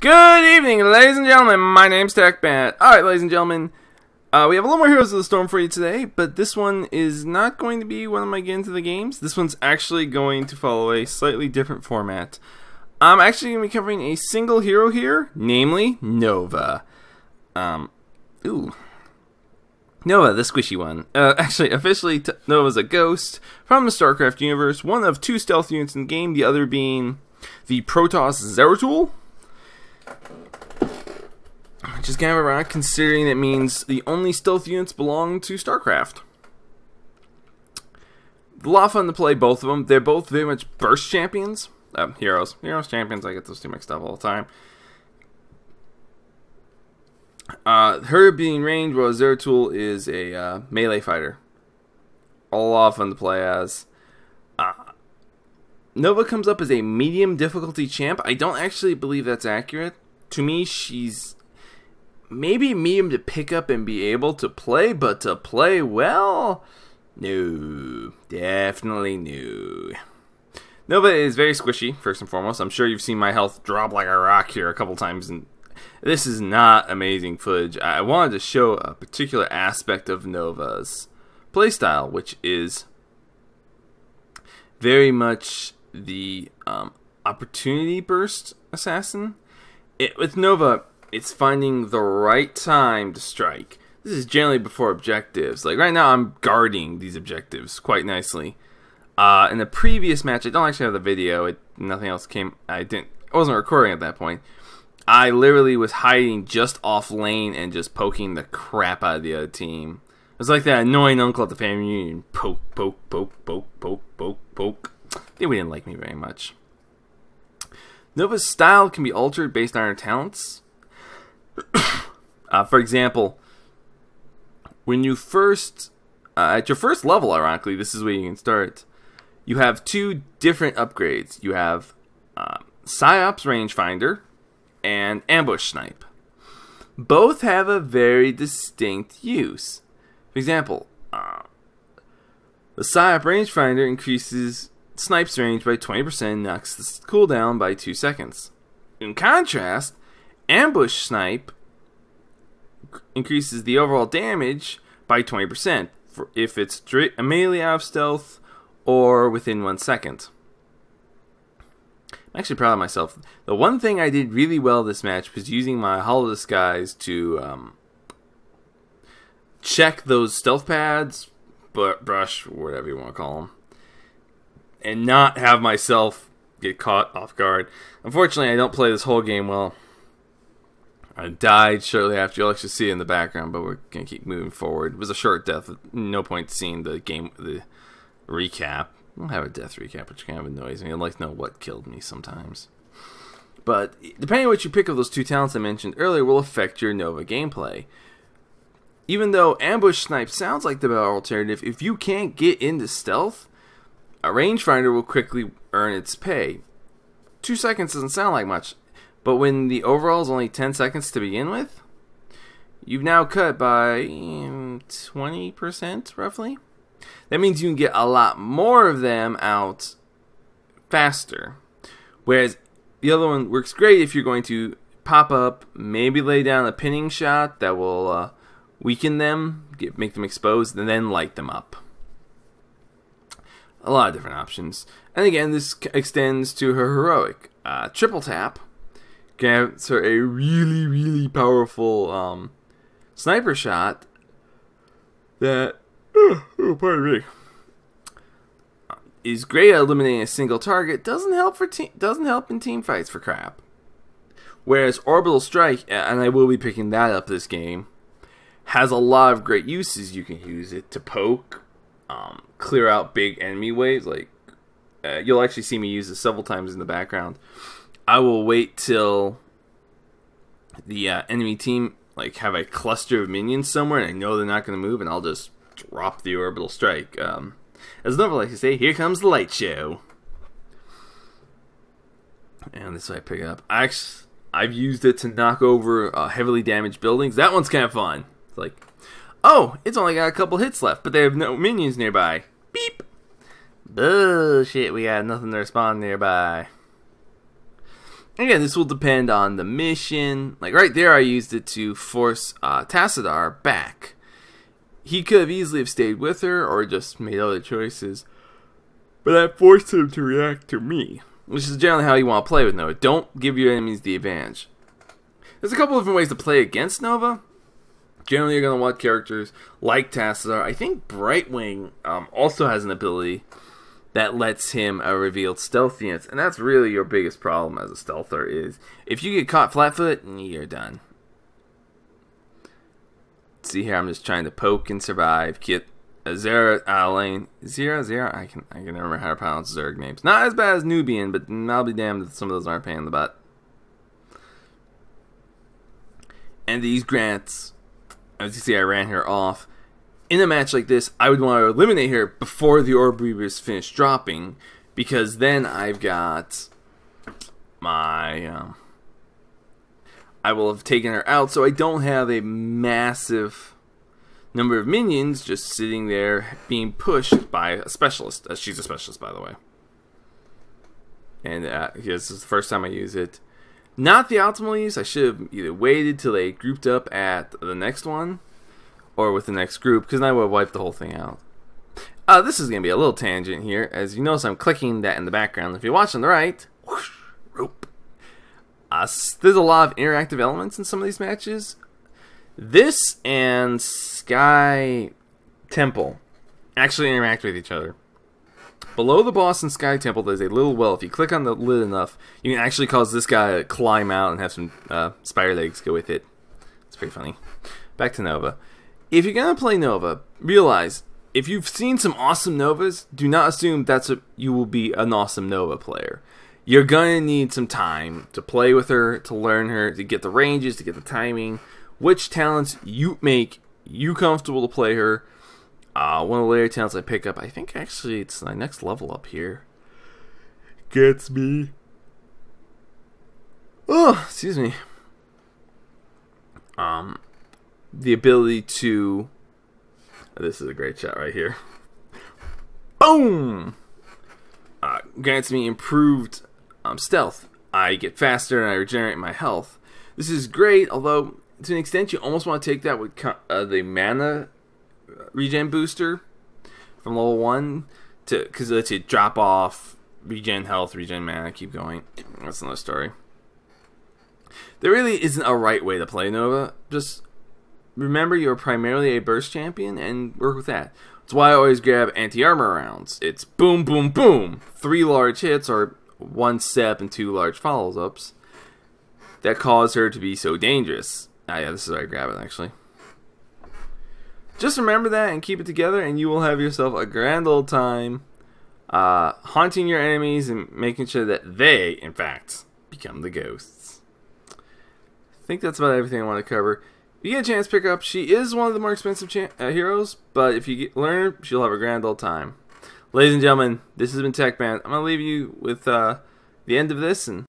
Good evening, ladies and gentlemen. My name's TechBat. Alright, ladies and gentlemen, we have a little more Heroes of the Storm for you today, but this one is not going to be one of my get into the games. This one's actually going to follow a slightly different format. I'm actually going to be covering a single hero here, namely Nova. Nova, the squishy one. Actually, officially, Nova's a ghost from the StarCraft universe, one of two stealth units in the game, the other being the Protoss Zeratul. Which is kind of ironic considering it means the only stealth units belong to StarCraft. A lot of fun to play both of them. They're both very much burst champions. Heroes champions, I get those two mixed up all the time. Her being ranged, while Zeratul is a melee fighter. A lot of fun to play as. Nova comes up as a medium difficulty champ. I don't actually believe that's accurate. To me, she's maybe medium to pick up and be able to play, but to play well? No. Definitely no. Nova is very squishy, first and foremost. I'm sure you've seen my health drop like a rock here a couple times, and this is not amazing footage. I wanted to show a particular aspect of Nova's playstyle, which is very much the opportunity burst assassin. With Nova, it's finding the right time to strike. This is generally before objectives. Like right now, I'm guarding these objectives quite nicely. In the previous match, I don't actually have the video. Nothing else came. I wasn't recording at that point. I literally was hiding just off lane and just poking the crap out of the other team. It was like that annoying uncle at the family reunion. Poke, poke, poke, poke, poke, poke, poke. They didn't like me very much. Nova's style can be altered based on her talents. For example, when you first, at your first level, ironically, this is where you can start, you have two different upgrades. You have Psyops Rangefinder and Ambush Snipe. Both have a very distinct use. For example, the Psyop Rangefinder increases Snipe's range by 20%, knocks the cooldown by 2 seconds. In contrast, Ambush Snipe increases the overall damage by 20% if it's immediately out of stealth or within 1 second. I'm actually proud of myself. The one thing I did really well this match was using my Hollow Disguise to check those stealth pads, brush, whatever you want to call them, and not have myself get caught off guard. Unfortunately, I don't play this whole game well. I died shortly after. You'll actually see it in the background, but we're going to keep moving forward. It was a short death. No point seeing the game, the recap. I don't have a death recap, which kind of annoys me. I'd like to know what killed me sometimes. But depending on what you pick of those two talents I mentioned earlier will affect your Nova gameplay. Even though Ambush Snipe sounds like the better alternative, if you can't get into stealth, a rangefinder will quickly earn its pay. 2 seconds doesn't sound like much, but when the overall is only 10 seconds to begin with, you've now cut by 20% roughly. That means you can get a lot more of them out faster. Whereas the other one works great if you're going to pop up, maybe lay down a pinning shot that will weaken them, make them exposed, and then light them up. A lot of different options. And again, this extends to her heroic. Triple Tap gives her a really, really powerful sniper shot that pardon me, is great at eliminating a single target. Doesn't help in team fights for crap. Whereas Orbital Strike, and I will be picking that up this game, has a lot of great uses. You can use it to poke, clear out big enemy waves. Like you'll actually see me use this several times in the background. I will wait till the enemy team have a cluster of minions somewhere, and I know they're not going to move, and I'll just drop the Orbital Strike. As Nova likes to say, here comes the light show. And this is why I pick it up. I've used it to knock over heavily damaged buildings. That one's kind of fun. It's like, oh, it's only got a couple hits left, but they have no minions nearby. Beep. Bullshit, we got nothing to respond nearby. Again, this will depend on the mission. Like right there, I used it to force Tassadar back. He could have easily have stayed with her or just made other choices, but I forced him to react to me, which is generally how you want to play with Nova. Don't give your enemies the advantage. There's a couple different ways to play against Nova. Generally, you're going to want characters like Tassadar. I think Brightwing also has an ability that lets him reveal stealthiness, and that's really your biggest problem as a stealther is if you get caught flat-footed, you're done. See here, I'm just trying to poke and survive. Get a Zera lane. Zera? I can never remember how to pronounce Zerg names. Not as bad as Nubian, but I'll be damned if some of those aren't paying the butt. And these grants, as you see, I ran her off. In a match like this, I would want to eliminate her before the Orb Reavers finish dropping, because then I've got my... I will have taken her out, so I don't have a massive number of minions just sitting there being pushed by a specialist. She's a specialist, by the way. And this is the first time I use it. Not the optimal use. I should have either waited till they grouped up at the next one, or with the next group, because then I would have wiped the whole thing out. This is going to be a little tangent here. As you notice, I'm clicking that in the background. If you watch on the right, whoosh, rope. There's a lot of interactive elements in some of these matches. This and Sky Temple actually interact with each other. Below the boss in Sky Temple, there's a little well. If you click on the lid enough, you can actually cause this guy to climb out and have some spider legs go with it. It's pretty funny. Back to Nova. If you're going to play Nova, realize, if you've seen some awesome Novas, do not assume you will be an awesome Nova player. You're going to need some time to play with her, to learn her, to get the ranges, to get the timing, which talents make you comfortable to play her. One of the later talents I pick up, I think actually it's my next level up here, gets me. Oh, excuse me. The ability to. This is a great shot right here. Boom! Grants me improved stealth. I get faster and I regenerate my health. This is great, although to an extent you almost want to take that with the mana regen booster from level 1 because it lets you drop off regen health, regen mana, keep going. That's another story. There really isn't a right way to play Nova. Just remember you're primarily a burst champion and work with that. That's why I always grab anti-armor rounds. It's boom, boom, boom. 3 large hits or 1 step and 2 large follow-ups that cause her to be so dangerous. Yeah, this is where I grab it actually. Just remember that and keep it together and you will have yourself a grand old time haunting your enemies and making sure that they, in fact, become the ghosts. I think that's about everything I want to cover. If you get a chance to pick her up, she is one of the more expensive heroes, but if you learn her, she'll have a grand old time. Ladies and gentlemen, this has been TechMan. I'm going to leave you with the end of this, and